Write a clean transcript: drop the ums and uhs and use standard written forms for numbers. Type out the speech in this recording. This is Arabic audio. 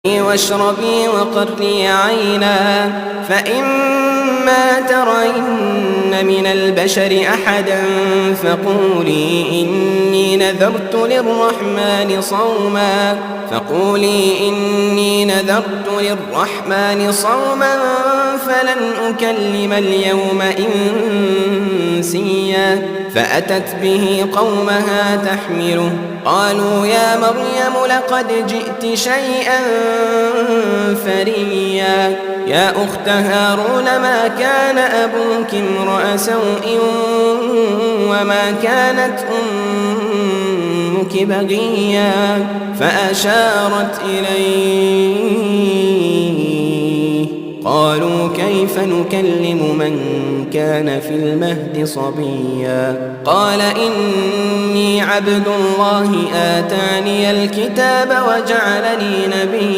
واشربي وقري عينا فإما ترين من البشر أحدا فقولي إني نذرت للرحمن صوما فلن أكلم اليوم إنسيا فأتت به قومها تحمله قالوا يا مريم لقد جئت شيئا فريا يا أخت هارون ما كان أبوك امرأ سوء وما كانت أمك بغيا فأشارت إليه قالوا كيف نكلم من كان في المهد صبيا قال إني عبد الله آتاني الكتاب وجعلني نبيا